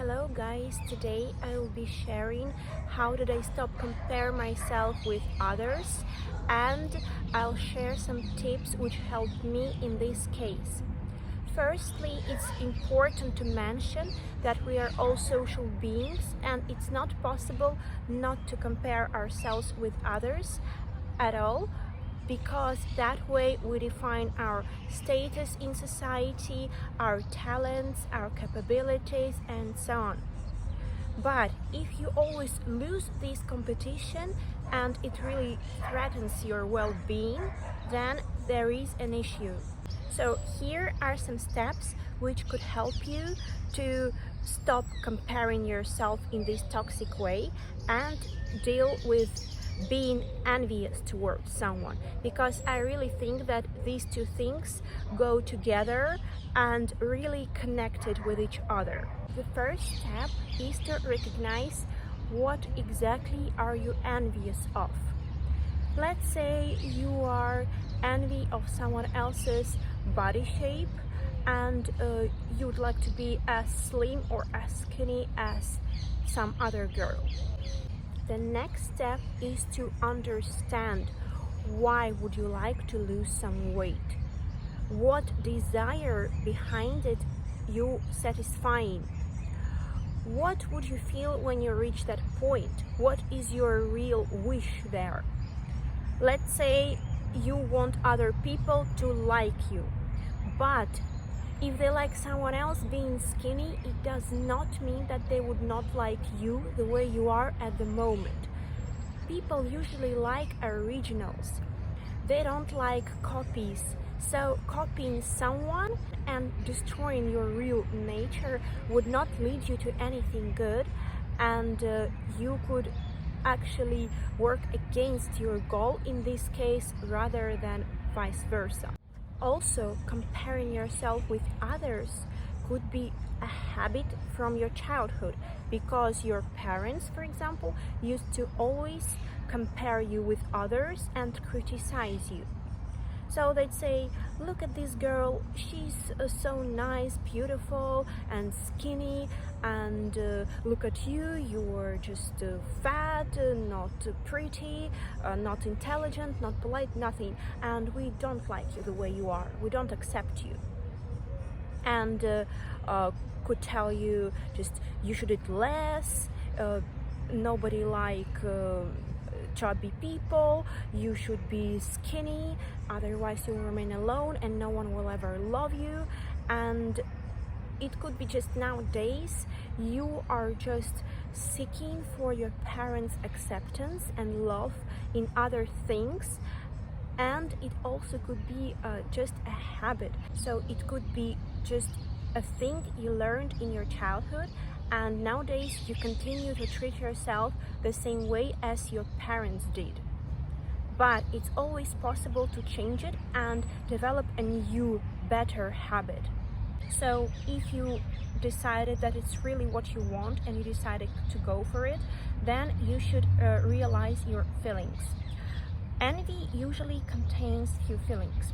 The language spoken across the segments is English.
Hello guys, today I will be sharing how did I stop compare myself with others, and I'll share some tips which helped me in this case. Firstly, it's important to mention that we are all social beings and it's not possible not to compare ourselves with others at all, because that way we define our status in society, our talents, our capabilities, and so on. But if you always lose this competition and it really threatens your well-being, then there is an issue. So here are some steps which could help you to stop comparing yourself in this toxic way and deal with being envious towards someone, because I really think that these two things go together and really connected with each other. The first step is to recognize what exactly are you envious of. Let's say you are envy of someone else's body shape and you would like to be as slim or as skinny as some other girl. The next step is to understand why would you like to lose some weight? What desire behind it you satisfying? What would you feel when you reach that point? What is your real wish there? Let's say you want other people to like you, but if they like someone else being skinny, it does not mean that they would not like you the way you are at the moment. People usually like originals. They don't like copies. So copying someone and destroying your real nature would not lead you to anything good, and you could actually work against your goal in this case rather than vice versa. Also, comparing yourself with others could be a habit from your childhood, because your parents, for example, used to always compare you with others and criticize you. So they'd say, look at this girl, she's so nice, beautiful and skinny, and look at you, you're just fat, not pretty, not intelligent, not polite, nothing, and we don't like you the way you are, we don't accept you. And could tell you just you should eat less, nobody like chubby people, you should be skinny, otherwise you will remain alone and no one will ever love you. And it could be just nowadays you are just seeking for your parents' acceptance and love in other things, and it also could be just a habit. So it could be just a thing you learned in your childhood, and nowadays you continue to treat yourself the same way as your parents did. But it's always possible to change it and develop a new, better habit. So if you decided that it's really what you want and you decided to go for it, then you should realize your feelings. Envy usually contains few feelings.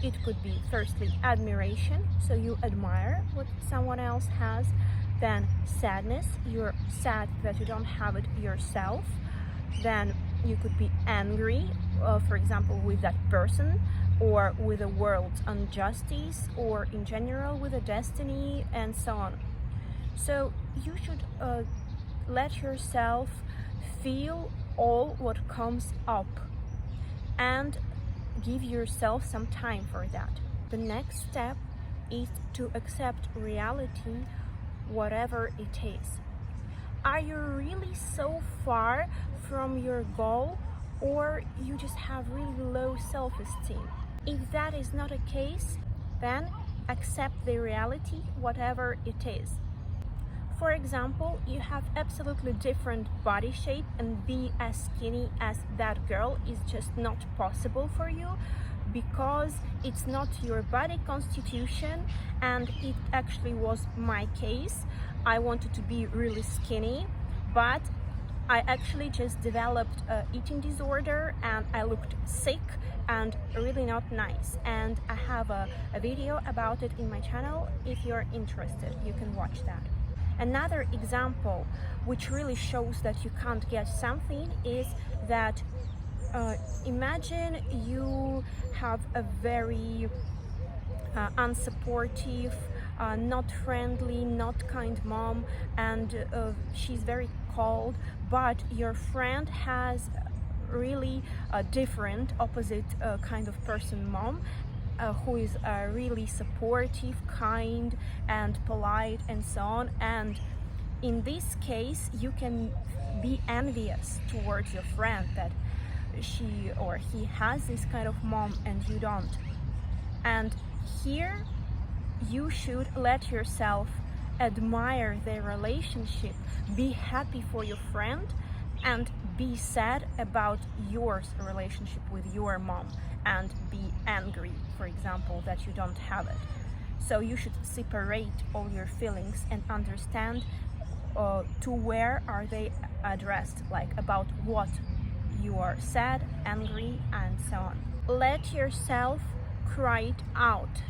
It could be firstly admiration, so you admire what someone else has. Then sadness, you're sad that you don't have it yourself. Then you could be angry, for example, with that person, or with the world's injustice, or in general with the destiny, and so on. So you should let yourself feel all what comes up and give yourself some time for that. The next step is to accept reality, whatever it is. Are you really so far from your goal, or you just have really low self-esteem? If that is not a case, then accept the reality, whatever it is. For example, you have absolutely different body shape, and be as skinny as that girl is just not possible for you, because it's not your body constitution, and it actually was my case. I wanted to be really skinny, but I actually just developed an eating disorder and I looked sick and really not nice. And I have a video about it in my channel. If you're interested, you can watch that. Another example which really shows that you can't get something is that imagine you have a very unsupportive, not friendly, not kind mom, and she's very cold, but your friend has really a different, opposite kind of person mom, who is really supportive, kind, and polite, and so on. And in this case, you can be envious towards your friend that she or he has this kind of mom and you don't. And here you should let yourself admire their relationship, be happy for your friend, and be sad about your relationship with your mom, and be angry, for example, that you don't have it. So you should separate all your feelings and understand to where are they addressed, like about what you are sad, angry, and so on. Let yourself cry it out.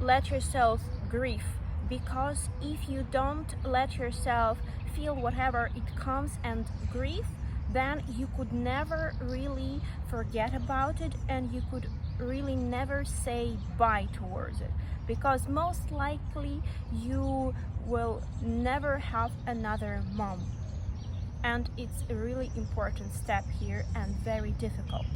Let yourself grieve, because if you don't let yourself feel whatever it comes and grieve, then you could never really forget about it, and you could really never say bye towards it, because most likely you will never have another mom. And it's a really important step here and very difficult.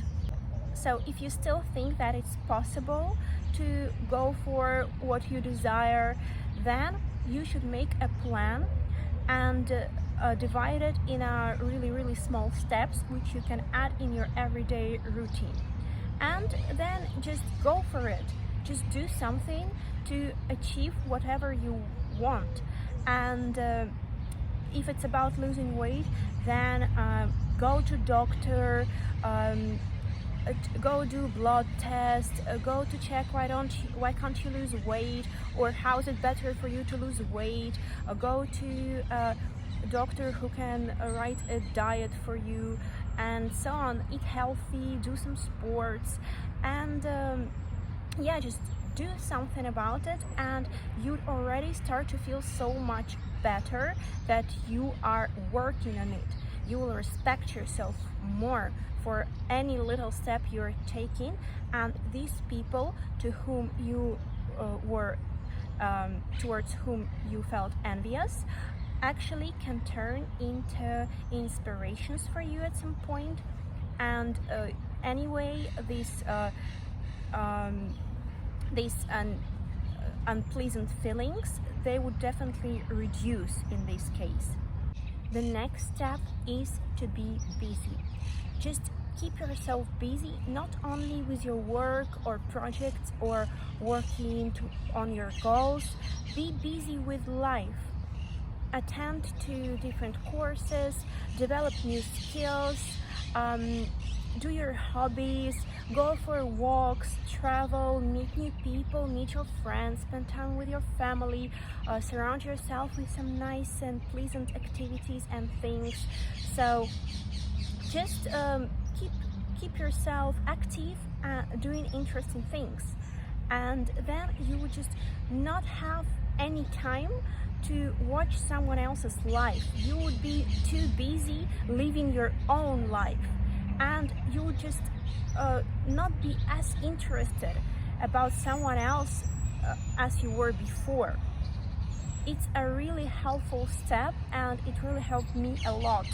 So if you still think that it's possible to go for what you desire, then you should make a plan and divide it in a really small steps which you can add in your everyday routine. And then just go for it. Just do something to achieve whatever you want. And if it's about losing weight, then go to doctor, go do blood test, go to check why can't you lose weight, or how is it better for you to lose weight, go to a doctor who can write a diet for you, and so on. Eat healthy, do some sports, and just do something about it, and you'd already start to feel so much better that you are working on it. You will respect yourself more for any little step you're taking, and these people to whom you towards whom you felt envious actually can turn into inspirations for you at some point. And anyway, these unpleasant feelings, they would definitely reduce in this case. The next step is to be busy. Just keep yourself busy, not only with your work or projects or working on your goals. Be busy with life. Attend to different courses, develop new skills, do your hobbies, go for walks, travel, meet new people, meet your friends, spend time with your family, surround yourself with some nice and pleasant activities and things. So just keep yourself active, doing interesting things, and then you would just not have any time to watch someone else's life. You would be too busy living your own life, and you would just not be as interested about someone else as you were before. It's a really helpful step, and it really helped me a lot.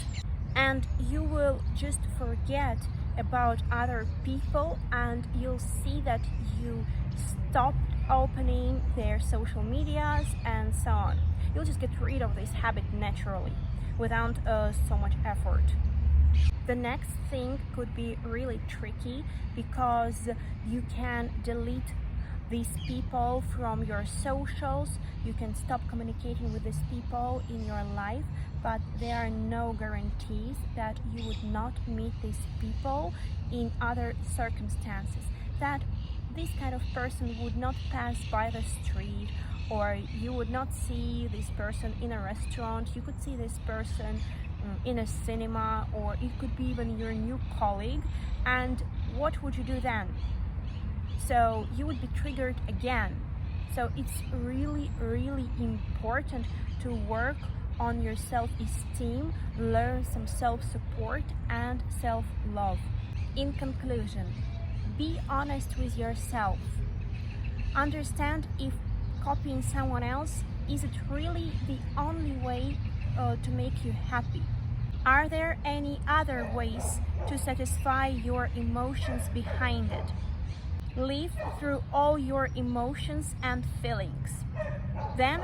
And you will just forget about other people, and you'll see that you stopped opening their social medias and so on. You'll just get rid of this habit naturally without so much effort. The next thing could be really tricky, because you can delete these people from your socials. You can stop communicating with these people in your life, but there are no guarantees that you would not meet these people in other circumstances, that this kind of person would not pass by the street, or you would not see this person in a restaurant. You could see this person in a cinema, or it could be even your new colleague. And what would you do then? So you would be triggered again. So it's really, really important to work on your self-esteem, learn some self-support and self-love. In conclusion, be honest with yourself. Understand if copying someone else isn't really the only way to make you happy. Are there any other ways to satisfy your emotions behind it? Live through all your emotions and feelings. Then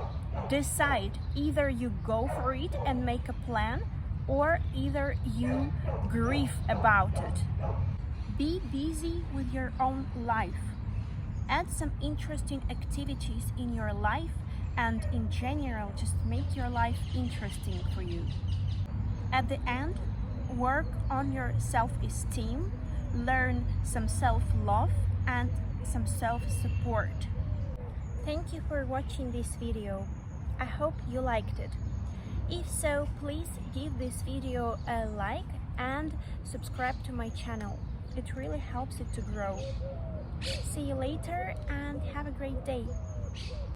decide, either you go for it and make a plan, or either you grieve about it. Be busy with your own life. Add some interesting activities in your life, and in general, just make your life interesting for you. At the end, work on your self-esteem, learn some self-love and some self-support. Thank you for watching this video. I hope you liked it. If so, please give this video a like and subscribe to my channel. It really helps it to grow. See you later and have a great day.